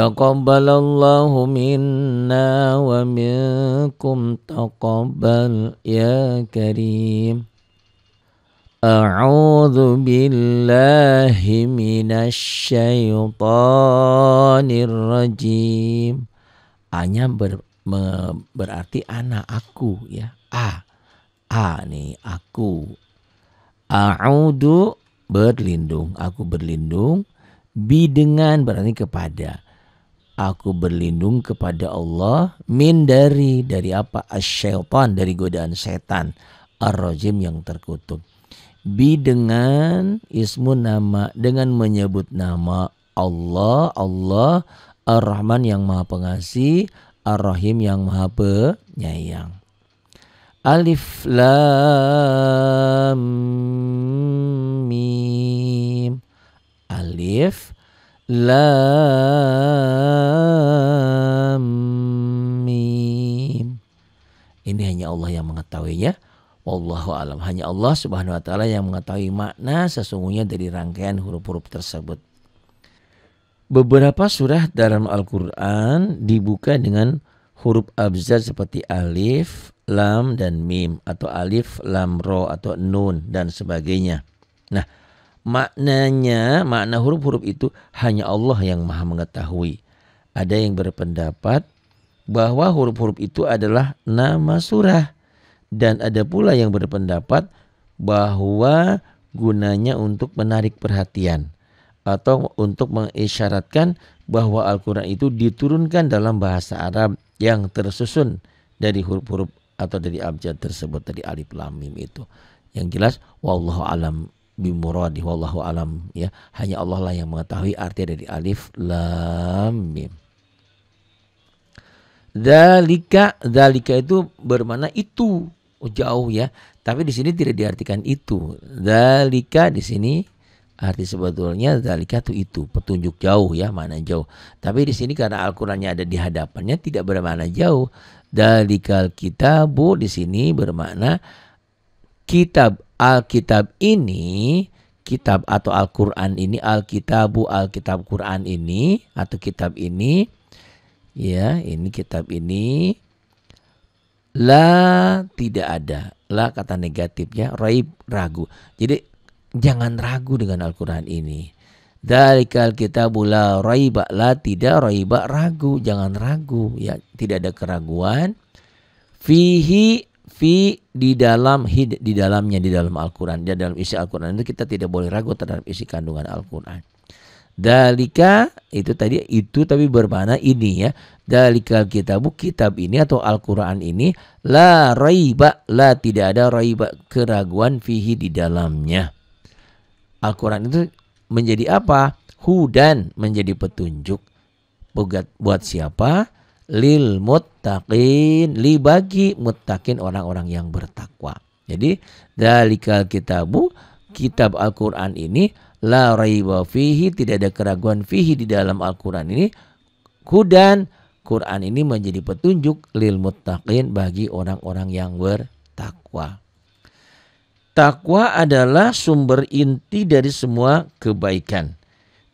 Taqabbalallahu minna wa minkum taqabbal ya karim. A'udzu billahi minasy syaithanir rajim. A-nya berarti anak, aku ya. A nih, aku. A'udzu berlindung, aku berlindung. Bi dengan berarti kepada. Aku berlindung kepada Allah min dari apa? Asyaitan, dari godaan setan. Ar-rajim yang terkutuk. Bi dengan ismun nama, dengan menyebut nama Allah, Ar-Rahman yang Maha Pengasih, Ar-Rahim yang Maha Penyayang. Alif lam mim. Alif lam mim. Ini hanya Allah yang mengetahuinya. Wallahu alam. Hanya Allah Subhanahu wa taala yang mengetahui makna sesungguhnya dari rangkaian huruf-huruf tersebut. Beberapa surah dalam Al-Qur'an dibuka dengan huruf abjad seperti alif, lam dan mim, atau alif, lam, ro, atau nun dan sebagainya. Nah, makna huruf-huruf itu hanya Allah yang Maha mengetahui. Ada yang berpendapat bahwa huruf-huruf itu adalah nama surah. Dan ada pula yang berpendapat bahwa gunanya untuk menarik perhatian atau untuk mengisyaratkan bahwa Al-Quran itu diturunkan dalam bahasa Arab yang tersusun dari huruf-huruf atau dari abjad tersebut, dari alif lam mim itu. Yang jelas wallahu alam bimuradi, wallahu alam ya, hanya Allah lah yang mengetahui arti dari alif lam mim. Dzalika itu bermakna itu. Jauh ya, tapi di sini tidak diartikan itu. Dzalika di sini arti sebetulnya dzalika itu petunjuk jauh ya, mana jauh. Tapi di sini karena Al-Qur'annya ada di hadapannya tidak bermakna jauh. Dzalikal kitabu di sini bermakna kitab. Alkitab ini, kitab atau Al-Qur'an ini, Alkitabu, Alkitab Quran ini atau kitab ini ya, ini kitab ini. La tidak ada. La kata negatifnya, raib ragu. Jadi jangan ragu dengan Al-Quran ini. Dzalikal kitabu la raiba, la tidak, raiba ragu, jangan ragu ya, tidak ada keraguan. Fihi di dalamnya, di dalam Al-Quran, di dalam isi Al-Quran itu kita tidak boleh ragu terhadap isi kandungan Al-Quran. Dzalika itu tadi itu tapi bermakna ini ya. Dzalikal kitabu, kitab ini atau Al-Quran ini, la raiba, la tidak ada raiba, keraguan, fihi di dalamnya. Al-Quran itu menjadi apa? Hudan, menjadi petunjuk. Buat siapa? Lil muttaqin, li bagi muttaqin, orang-orang yang bertakwa. Jadi dzalikal kitabu, kitab Al-Quran ini, la raiba fihi, tidak ada keraguan, fihi di dalam Al-Quran ini, hudan, Quran ini menjadi petunjuk, lil muttaqin, bagi orang-orang yang bertakwa. Takwa adalah sumber inti dari semua kebaikan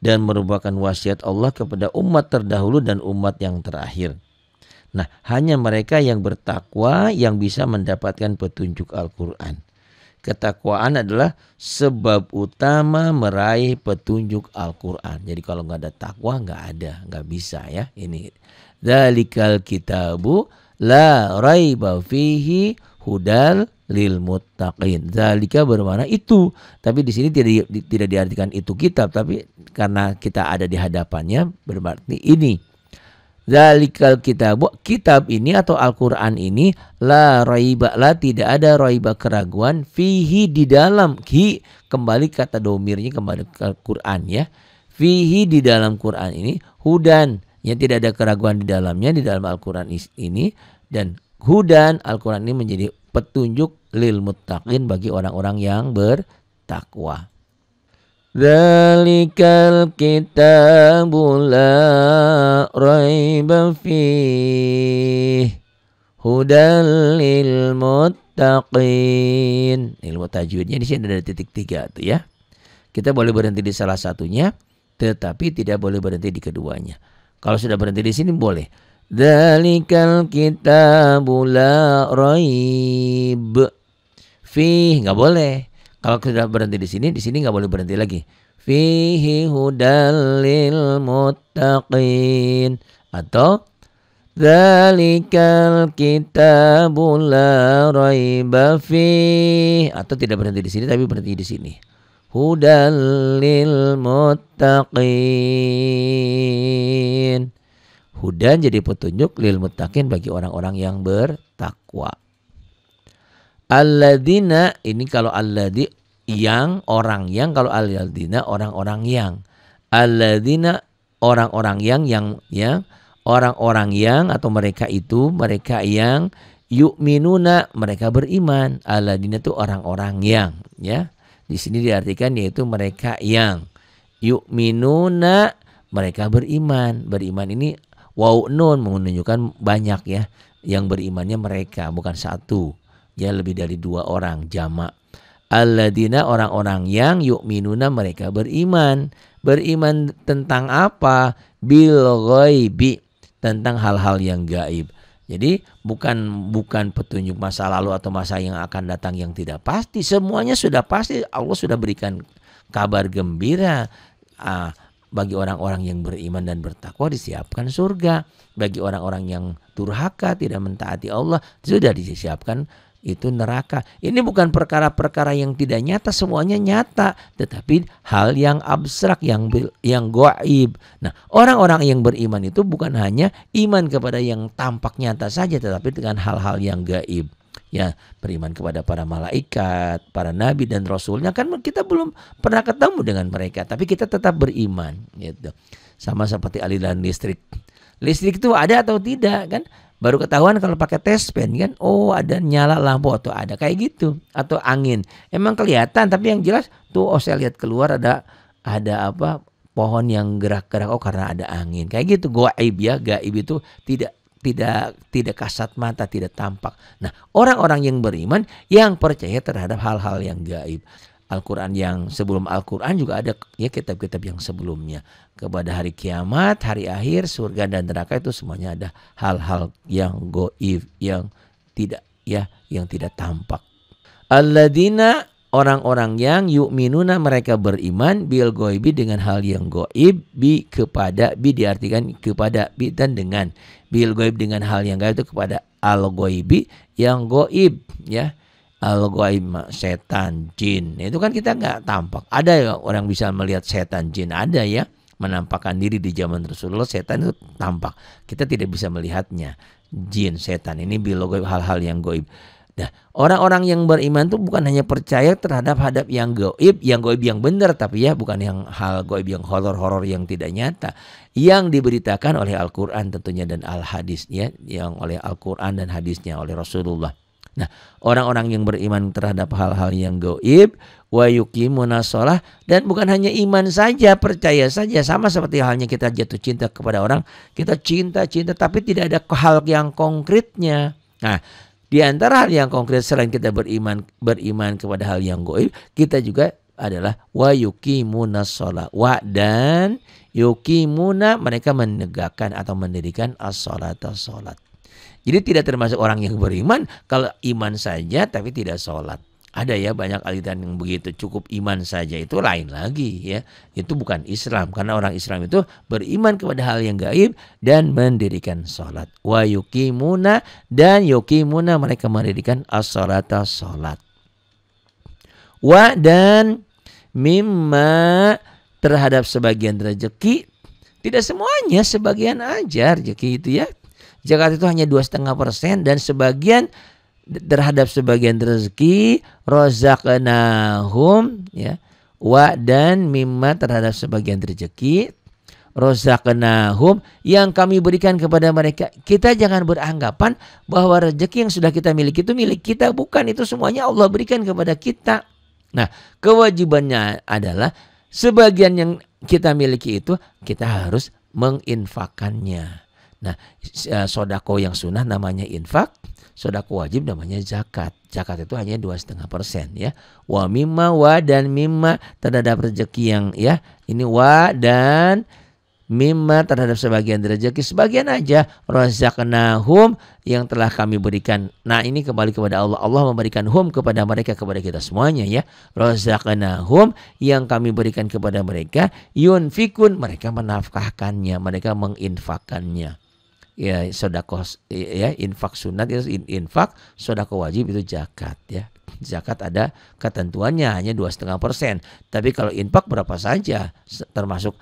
dan merupakan wasiat Allah kepada umat terdahulu dan umat yang terakhir. Nah, hanya mereka yang bertakwa yang bisa mendapatkan petunjuk Al-Quran. Ketakwaan adalah sebab utama meraih petunjuk Al-Quran. Jadi kalau nggak ada takwa nggak bisa ya. Ini dzalikal kitabu la raiba fihi hudal lil muttaqin. Dzalika bermakna itu, tapi di sini tidak diartikan itu kitab, tapi karena kita ada di hadapannya berarti ini. Dzalikal kitabu, kitab ini atau Al-Quran ini, la raiba, la tidak ada raiba, keraguan, fihi di dalam, hi kembali kata domirnya kembali ke Quran ya. Fihi di dalam Quran ini, hudan, yang tidak ada keraguan di dalamnya, di dalam Al-Quran ini, dan hudan, Al-Quran ini menjadi petunjuk lil muttaqin, bagi orang-orang yang bertakwa. Dzalikal kitabu la raiba fihi hudal lil muttaqin. Ilmu tajwidnya di sini ada titik 3 tuh ya. Kita boleh berhenti di salah satunya, tetapi tidak boleh berhenti di keduanya. Kalau sudah berhenti di sini boleh. Dzalikal kitabu la raib fi, nggak boleh. Kalau sudah berhenti di sini nggak boleh berhenti lagi. Fihi hudal lil muttaqin, atau dzalikal kitabu la raiba fi, atau tidak berhenti di sini tapi berhenti di sini. Hudal lil muttaqin. Hudan jadi petunjuk, lil muttaqin bagi orang-orang yang bertakwa. Alladzina, ini kalau alladzi yang, orang yang, kalau alladzina orang-orang yang. Alladzina orang-orang yang orang-orang yang atau mereka itu, mereka yang yu'minuna, mereka beriman. Alladzina itu orang-orang yang, ya. Di sini diartikan yaitu mereka yang yu'minuna, mereka beriman. Beriman ini waw nun menunjukkan banyak, ya. Yang berimannya mereka, bukan satu. Ya, lebih dari 2 orang, jamak. Alladzina orang-orang yang yu'minuna, mereka beriman. Beriman tentang apa? Bil ghaibi, tentang hal-hal yang gaib. Jadi bukan petunjuk masa lalu atau masa yang akan datang yang tidak pasti. Semuanya sudah pasti. Allah sudah berikan kabar gembira. Bagi orang-orang yang beriman dan bertakwa disiapkan surga. Bagi orang-orang yang durhaka, tidak mentaati Allah, sudah disiapkan itu neraka. Ini bukan perkara-perkara yang tidak nyata, semuanya nyata, tetapi hal yang abstrak, yang gaib. Nah, orang-orang yang beriman itu bukan hanya iman kepada yang tampak nyata saja, tetapi dengan hal-hal yang gaib. Ya, beriman kepada para malaikat, para nabi dan rasulnya, kan kita belum pernah ketemu dengan mereka, tapi kita tetap beriman, gitu. Sama seperti aliran listrik. Listrik itu ada atau tidak, kan? Baru ketahuan kalau pakai tespen, kan? Oh, ada nyala lampu atau ada kayak gitu. Atau angin. Emang kelihatan, tapi yang jelas tuh, oh saya lihat keluar ada apa? Pohon yang gerak-gerak, oh karena ada angin. Kayak gitu, gaib, ya. Gaib itu tidak kasat mata, tidak tampak. Nah, orang-orang yang beriman yang percaya terhadap hal-hal yang gaib. Al-Quran yang sebelum Al-Quran juga ada, ya, kitab-kitab yang sebelumnya. Kepada hari kiamat, hari akhir, surga dan neraka, itu semuanya ada hal-hal yang gaib, yang tidak, ya, yang tidak tampak. Alladzina orang-orang yang yu'minuna, mereka beriman bil ghaibi, dengan hal yang gaib, kepada, diartikan kepada, dan dengan bil ghaib, dengan hal yang gaib itu kepada al ghaibi, yang gaib, ya. Al ghaib, setan, jin, itu kan kita nggak tampak. Ada ya orang bisa melihat setan, jin, ada, ya, menampakkan diri di zaman Rasulullah. Setan itu tampak, kita tidak bisa melihatnya. Jin, setan, ini bil ghaib, hal-hal yang gaib. Nah, orang-orang yang beriman itu bukan hanya percaya terhadap yang gaib yang benar, tapi ya bukan yang hal gaib yang horor-horor yang tidak nyata, yang diberitakan oleh Al-Quran tentunya dan Al-Hadis, ya, yang oleh Al-Quran dan hadisnya oleh Rasulullah. Nah, orang-orang yang beriman terhadap hal-hal yang gaib, wa yuqimuna shalah, dan bukan hanya iman saja, percaya saja, sama seperti halnya kita jatuh cinta kepada orang, kita cinta tapi tidak ada hal yang konkretnya. Nah, di antara hal yang konkret selain kita beriman kepada hal yang gaib, kita juga adalah wa yuqimuna shalah, wa dan yuqimuna, mereka menegakkan atau mendirikan as-sholata, salat. Jadi tidak termasuk orang yang beriman kalau iman saja tapi tidak sholat. Ada, ya, banyak aliran yang begitu, cukup iman saja, itu lain lagi, ya. Itu bukan Islam, karena orang Islam itu beriman kepada hal yang gaib dan mendirikan sholat. Wa yuqimuna, dan yuqimuna, mereka mendirikan as-sholata, sholat. Wa dan mimma, terhadap sebagian rezeki, tidak semuanya, sebagian aja rezeki itu, ya. Zakat itu hanya 2,5%, dan sebagian terhadap sebagian rezeki, rozaqnahum, ya, wa dan mimma, terhadap sebagian rezeki, rozaqnahum, yang kami berikan kepada mereka. Kita jangan beranggapan bahwa rezeki yang sudah kita miliki itu milik kita, bukan, itu semuanya Allah berikan kepada kita. Nah, kewajibannya adalah sebagian yang kita miliki itu kita harus menginfakannya. Nah, sodako yang sunnah namanya infak, sodako wajib namanya zakat. Zakat itu hanya 2,5%, ya. Wa mimma, wa dan mimma, terhadap rezeki yang, ya, ini wa dan mimma terhadap sebagian rezeki, sebagian aja, razaqnahum yang telah kami berikan. Nah ini kembali kepada Allah. Allah memberikan hum kepada mereka, kepada kita semuanya ya. Razaqnahum yang kami berikan kepada mereka, yunfikun mereka menafkahkannya, mereka menginfakkannya. Ya sedekah ya, infak sunat itu infak, sedekah wajib itu zakat ya. Zakat ada ketentuannya hanya 2,5%. Tapi kalau infak berapa saja, termasuk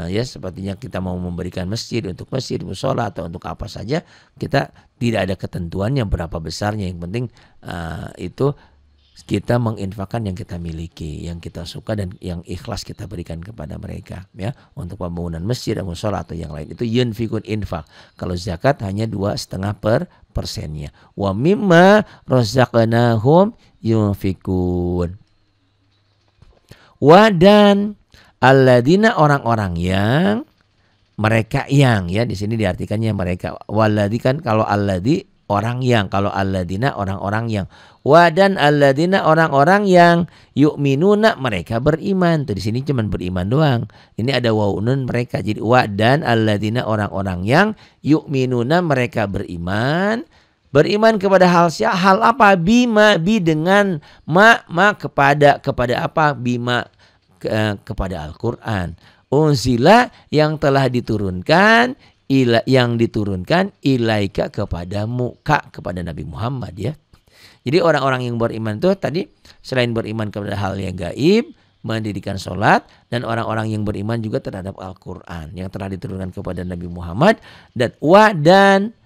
ya sepertinya kita mau memberikan masjid, untuk masjid, musola atau untuk apa saja, kita tidak ada ketentuannya berapa besarnya. Yang penting itu kita menginfakkan yang kita miliki, yang kita suka dan yang ikhlas kita berikan kepada mereka ya, untuk pembangunan masjid, musola atau yang lain. Itu yunfikun infak. Kalau zakat hanya 2,5%-nya. Wa mimma razaqnahum yunfikun. Wa dan alladzina orang-orang yang, mereka yang ya, di sini diartikannya mereka. Walladzi kan kalau alladzi orang yang, kalau alladzina orang-orang yang. Wa dan alladzina orang-orang yang yu'minuna mereka beriman. Tuh di sini cuman beriman doang. Ini ada wawu nun mereka. Jadi wa dan alladzina orang-orang yang yu'minuna mereka beriman. Beriman kepada hal apa? Bima bi dengan ma kepada apa? Bima kepada Al-Qur'an. Unzila yang telah diturunkan, yang diturunkan ilaika kepadamu, kepada Nabi Muhammad ya. Jadi orang-orang yang beriman itu tadi selain beriman kepada hal yang gaib, mendirikan sholat, dan orang-orang yang beriman juga terhadap Al-Quran yang telah diturunkan kepada Nabi Muhammad, dan wa dan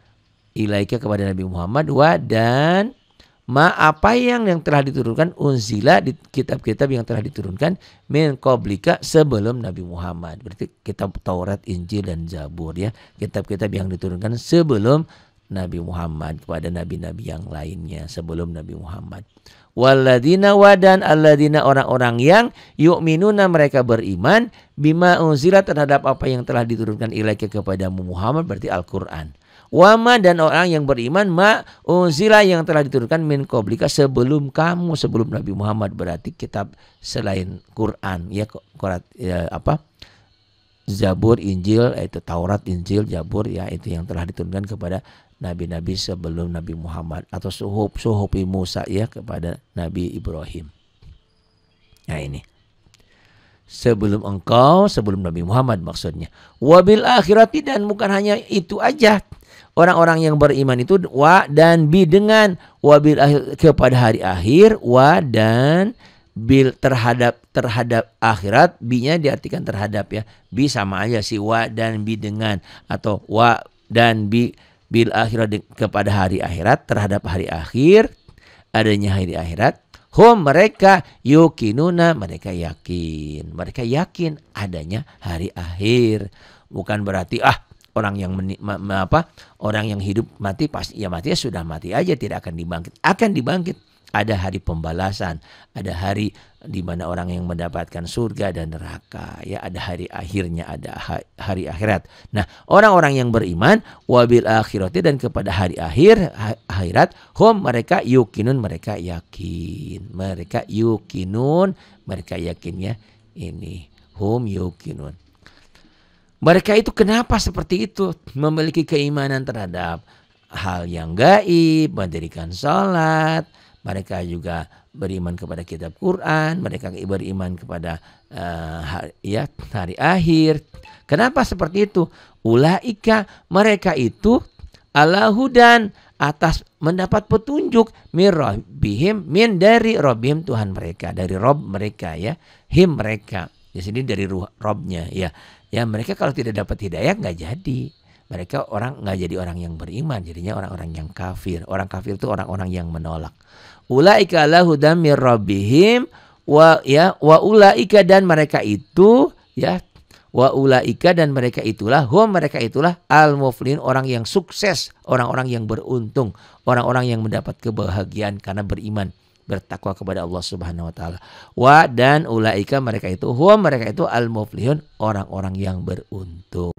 ilaika kepada Nabi Muhammad, wa dan ma apa yang telah diturunkan, unzila di kitab-kitab yang telah diturunkan min qablika sebelum Nabi Muhammad. Berarti kitab Taurat, Injil dan Zabur ya, kitab-kitab yang diturunkan sebelum Nabi Muhammad kepada nabi-nabi yang lainnya sebelum Nabi Muhammad. Walladzina wadan alladzina orang-orang yang yu'minuna mereka beriman bima unzila terhadap apa yang telah diturunkan ilaika kepadamu Muhammad, berarti Al-Qur'an. Wama dan orang yang beriman ma unzila yang telah diturunkan min qablika sebelum kamu, sebelum Nabi Muhammad, berarti kitab selain Quran ya, Zabur, Injil, itu Taurat, Injil, Zabur ya, itu yang telah diturunkan kepada nabi-nabi sebelum Nabi Muhammad, atau suhufi Musa ya kepada Nabi Ibrahim. Nah ini sebelum engkau, sebelum Nabi Muhammad maksudnya. Wabil akhirati dan bukan hanya itu aja. Orang-orang yang beriman itu wa dan bi dengan wabil akhir kepada hari akhir, wa dan bil terhadap akhirat, bi-nya diartikan terhadap ya. Bi sama aja sih, wa dan bi dengan, atau wa dan bi bil akhirat kepada hari akhirat, terhadap hari akhir, adanya hari akhirat. Hum mereka yukinuna mereka yakin adanya hari akhir. Bukan berarti orang yang orang yang hidup mati pasti ya mati ya sudah mati aja, tidak akan dibangkit. Ada hari pembalasan, ada hari di mana orang yang mendapatkan surga dan neraka ya, ada hari akhirnya, ada hari akhirat. Nah, orang-orang yang beriman wabil akhirati dan kepada hari akhirat, hum mereka yukinun mereka yakin ya, ini hum yukinun. Mereka itu kenapa seperti itu? Memiliki keimanan terhadap hal yang gaib, mendirikan sholat. Mereka juga beriman kepada kitab Quran. Mereka beriman kepada hari akhir. Kenapa seperti itu? Ulaika mereka itu ala hudan atas mendapat petunjuk min rabbihim, min dari rabbihim Tuhan mereka, dari Rob mereka ya, him mereka. Di sini dari Robnya ya. Ya mereka kalau tidak dapat hidayah nggak jadi. Mereka nggak jadi orang yang beriman, jadinya orang-orang yang kafir. Orang kafir itu orang-orang yang menolak. Ulaika ala hudan min rabbihim wa ulaika dan mereka itu ya, wa ulaika dan mereka itulah mereka itulah al muflihun orang yang sukses, orang-orang yang beruntung, orang-orang yang mendapat kebahagiaan karena beriman, bertakwa kepada Allah Subhanahu wa taala. Wa dan ulaika mereka itu al muflihun orang-orang yang beruntung.